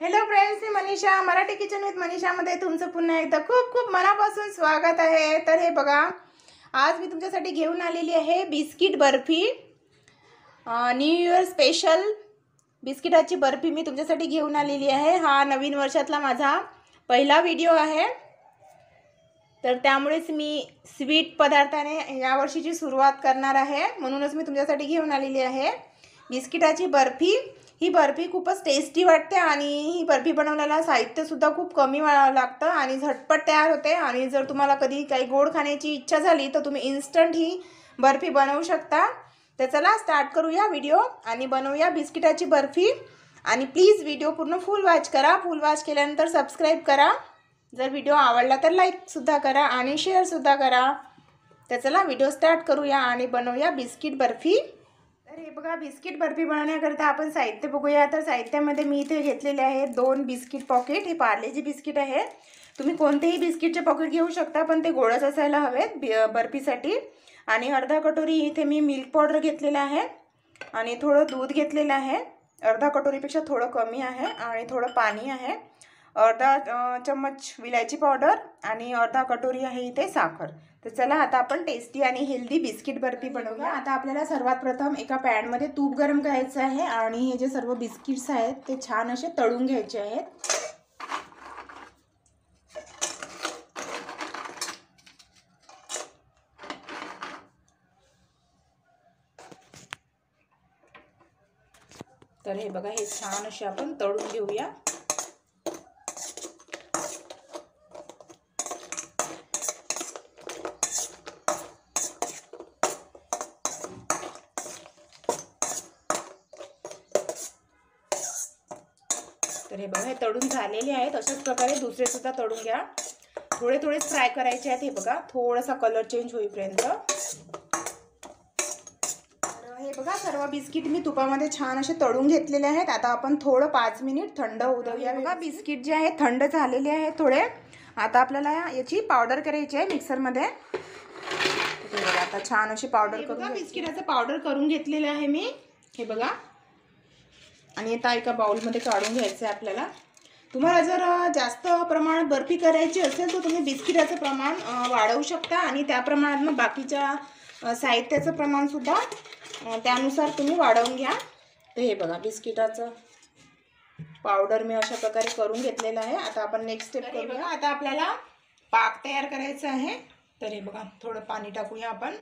Hello friends, मी Manisha Marathi kitchen with मनीषामध्ये तुमचं पुन्हा एकदा खूप खूप मनापासून स्वागत आहे। तर हे बघा, आज मी तुमच्यासाठी घेऊन आलेली आहे biscuit barfi. New year special बिस्किटाची बर्फी मी तुमच्यासाठी घेऊन आलेली आहे। हा नवीन वर्षातला माझा पहिला व्हिडिओ आहे, तर त्यामुळेच मी स्वीट पदार्थाने या वर्षीची सुरुवात करणार आहे, म्हणूनच मी तुमच्यासाठी घेऊन आलेली आहे बिस्किटाची बर्फी। ही बर्फी खूपच टेस्टी वाटते आणि ही बर्फी बनवण्याला साहित्य सुद्धा खूप कमी लागतं आणि झटपट तयार होते। आणि जर तुम्हाला कधी काही गोड खाण्याची इच्छा झाली तर तुम्ही इन्स्टंट ही बर्फी बनवू शकता। तर चला स्टार्ट करूया व्हिडिओ आणि बनवूया बिस्किटाची बर्फी। आणि प्लीज व्हिडिओ पूर्ण फुल वॉच करा। फुल वॉच केल्यानंतर सबस्क्राइब करा। जर व्हिडिओ आवडला तर लाईक सुद्धा करा आणि शेअर सुद्धा करा। तर चला व्हिडिओ स्टार्ट करूया आणि बनवूया बिस्किट बर्फी। तर हे बघा, बिस्किट बर्फी बनवण्याकरता आपण साहित्य बघूया। तर साहित्यामध्ये मी इथे घेतलेले आहे 2 बिस्किट पॉकेट। हे पार्लेजी बिस्किट आहे। तुम्ही कोणतेही बिस्किटचे पॉकेट घेऊ शकता, पण ते गोडच असायला हवेत बर्फीसाठी। आणि अर्धा कटोरी इथे मी मिल्क पावडर घेतलेला आहे आणि थोडं दूध घेतलेलं आहे। अर्धा कटोरीपेक्षा थोडं कमी आहे आणि थोडं पाणी आहे। अर्धा चम्मच विलायची पावडर आणि अर्धा कटोरी आहे इथे साखर। तर चला आता आपण टेस्टी आणि हेल्दी बिस्किट बर्फी बनवूया। आता आपल्याला सर्वात प्रथम एका पॅन मध्ये तूप गरम करायचं आहे आणि हे जे सर्व बिस्किट्स आहेत ते छान असे तळून घ्यायचे आहेत। तर हे बघा, हे छान असे आपण तळून घेऊया। तर हे बघा, हे तळून झालेले आहेत। अशाच प्रकारे दुसरे सुद्धा तळून घ्या। थोडे थोडे फ्राय करायचे आहेत। हे बघा, थोडासा कलर चेंज होईपर्यंत। हे बघा, सर्व बिस्किट मी तुपामध्ये छान असे तळून घेतलेले आहेत। आता आपण थोडं 5 मिनिट थंड होऊ देऊया। बघा, बिस्किट जे आहेत थंड झालेले आहेत थोडे। आता आपल्याला याची पावडर करायची आहे मिक्सरमध्ये। आता छान अशी पावडर करून बिस्किटाचं पावडर करून घेतलेलं आहे मी। हे बघा, आणि आता एका बाउलमध्ये काढून घ्यायचं आहे आपल्याला। तुम्हाला जर जास्त प्रमाणात बर्फी करायची असेल तर तुम्ही बिस्किटाचं प्रमाण वाढवू शकता आणि त्या प्रमाणात मग बाकीच्या साहित्याचं प्रमाण सुद्धा त्यानुसार तुम्ही वाढवून घ्या। तर हे बघा, बिस्किटाचं पावडर मी अशा प्रकारे करून घेतलेलं आहे। आता आपण नेक्स्ट स्टेप करूया। आता आपल्याला पाक तयार करायचा आहे। तर हे बघा, थोडं पाणी टाकूया आपण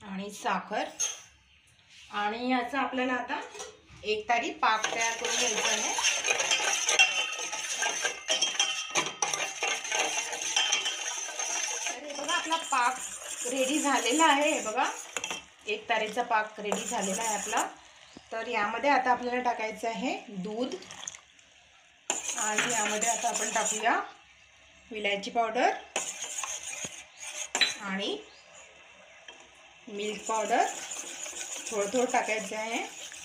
आणि साखर, आणि याचा आपल्याला आता एक तारी पाक तयार करून घ्यायचा आहे। तर हे बघा, आपला पाक रेडी झालेला आहे। हे बघा, एक तारीचा पाक रेडी झालेला आहे आपला। तर यामध्ये आता आपल्याला टाकायचं आहे दूध आणि यामध्ये आता आपण टाकूया विलायची पावडर आणि मिल्क पावडर। थोडं थोडं टाकायचं आहे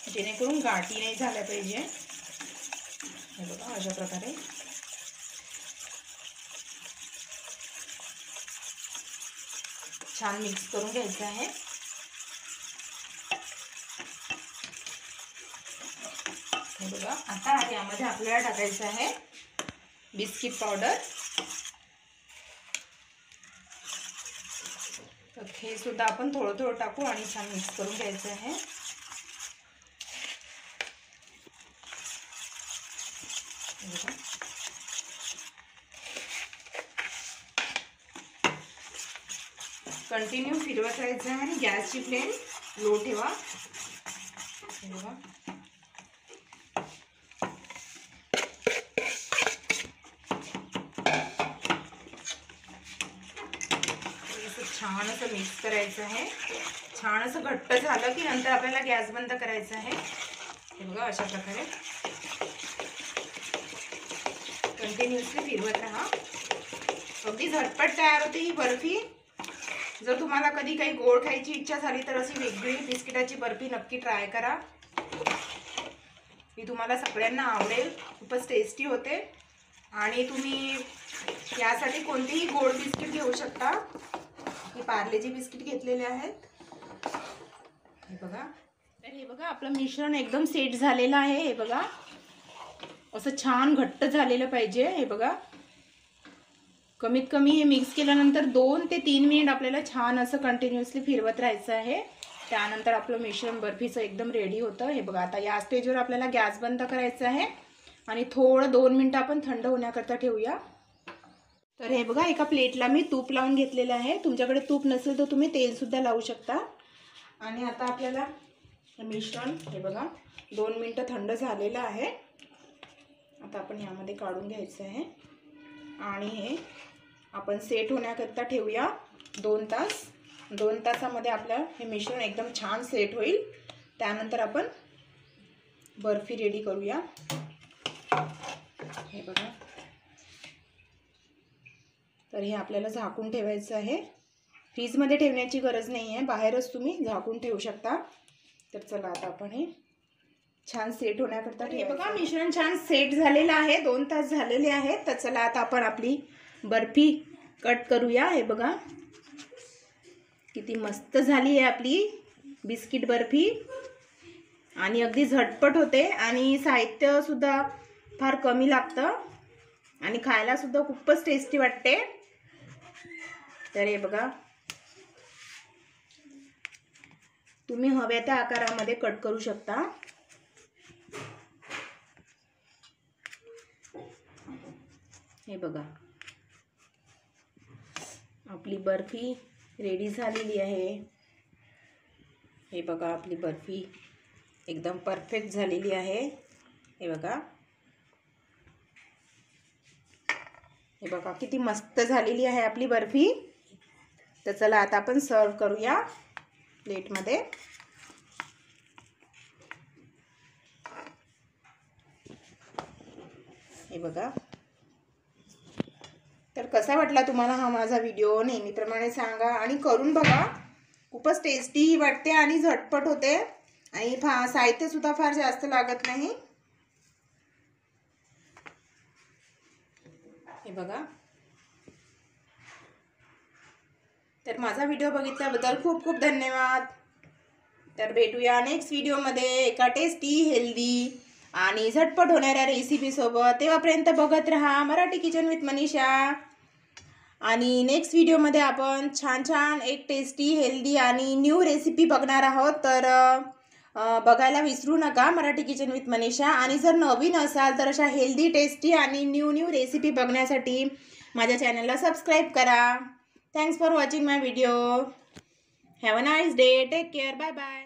जेणेकरून गाठी नाही झाल्या पाहिजे। हे बघा, अशा प्रकारे छान मिक्स करून घ्यायचं आहे। हे बघा, आता यामध्ये आपल्याला टाकायचं आहे बिस्किट पावडर। तर हे सुद्धा आपण थोडं थोडं टाकू आणि छान मिक्स करून घ्यायचं आहे। कंटिन्यू फिरवत राहायचं आहे आणि गॅसची फ्लेम लो ठेवा। हे बघा, छान असं मिक्स करायचं आहे। छान असं घट्ट झालं की नंतर आपल्याला गॅस बंद करायचा आहे। हे बघा, अशा प्रकारे कंटिन्युअसली फिरवत राहा। अगदी झटपट तयार होते ही बर्फी। जर तुम्हाला कधी काही गोड खायची इच्छा झाली तर अशी वेगळी बिस्किटाची बर्फी नक्की ट्राय करा। ही तुम्हाला सगळ्यांना आवडेल, खूपच टेस्टी होते। आणि तुम्ही यासाठी कोणतेही गोड बिस्किट घेऊ शकता। हे पार्लेजी बिस्किट घेतलेले आहेत। हे बघा, तर हे बघा आपलं मिश्रण एकदम सेट झालेलं आहे. हे बघा असं छान घट्ट झालेलं पाहिजे. हे बघा कमीत कमी हे मिक्स केल्यानंतर 2 ते 3 मिनिट आपल्याला छान असं कंटिन्युअसली फिरवत राहायचं आहे. त्यानंतर आपलं मिश्रण बर्फीचं एकदम रेडी होतं. हे बघा आता या स्टेजवर आपल्याला गॅस बंद करायचा आहे आणि थोडं 2 मिनिटं आपण थंड होण्याकरता ठेवूया. तर हे बघा एका प्लेटला मी तूप लावून घेतलेलं आहे. तुमच्याकडे तूप नसेल तर तुम्ही तेलसुद्धा लावू शकता. आणि आता आपल्याला मिश्रण हे बघा 2 मिनिटं थंड झालेलं आहे. आता आपण यामध्ये काढून घ्यायचं आहे आणि हे आपण सेट होण्याकरता ठेवूया 2 तास. 2 तासामध्ये आपलं हे मिश्रण एकदम छान सेट होईल. त्यानंतर आपण बर्फी रेडी करूया. हे बघा तर हे आपल्याला झाकून ठेवायचं आहे. फ्रीजमध्ये ठेवण्याची गरज नाही आहे, बाहेरच तुम्ही झाकून ठेवू शकता. तर चला आता आपण हे छान सेट होण्याकरता हे बघा मिश्रण छान सेट झालेलं आहे. 2 तास झालेले आहेत. तर चला आता आपण आपली बर्फी कट करूया. हे बघा किती मस्त झाली आहे आपली बिस्किट बर्फी आणि अगदी झटपट होते आणि साहित्य सुद्धा फार कमी लागतं आणि खायला सुद्धा खूपच टेस्टी वाटते. तर हे बघा तुम्ही हव्या त्या आकारामध्ये कट करू शकता. हे बघा आपली बर्फी रेडी झालेली आहे. हे बघा आपली बर्फी एकदम परफेक्ट झालेली आहे. हे बघा हे बघा किती मस्त झालेली आहे आपली बर्फी. तर चला आता आपण सर्व करूया प्लेटमध्ये. हे बघा तर कसा वाटला तुम्हाला हा माझा व्हिडिओ नेहमीप्रमाणे सांगा आणि करून बघा. खूपच टेस्टी वाटते आणि झटपट होते आणि साहित्य सुद्धा फार जास्त लागत नाही. हे बघा तर माझा व्हिडिओ बघितल्याबद्दल खूप खूप धन्यवाद. तर भेटूया नेक्स्ट व्हिडिओमध्ये एका टेस्टी हेल्दी आणि झटपट होणाऱ्या रेसिपीसोबत. तेव्हापर्यंत बघत राहा मराठी किचन विथ मनीषा. आणि नेक्स्ट व्हिडिओमध्ये आपण छान छान एक टेस्टी हेल्दी आणि न्यू रेसिपी बघणार आहोत. तर बघायला विसरू नका मराठी किचन विथ मनीषा. आणि जर नवीन असाल तर अशा हेल्दी टेस्टी आणि न्यू रेसिपी बघण्यासाठी माझ्या चॅनलला सबस्क्राईब करा. Thanks for watching my video. Have a nice day. Take care. Bye bye.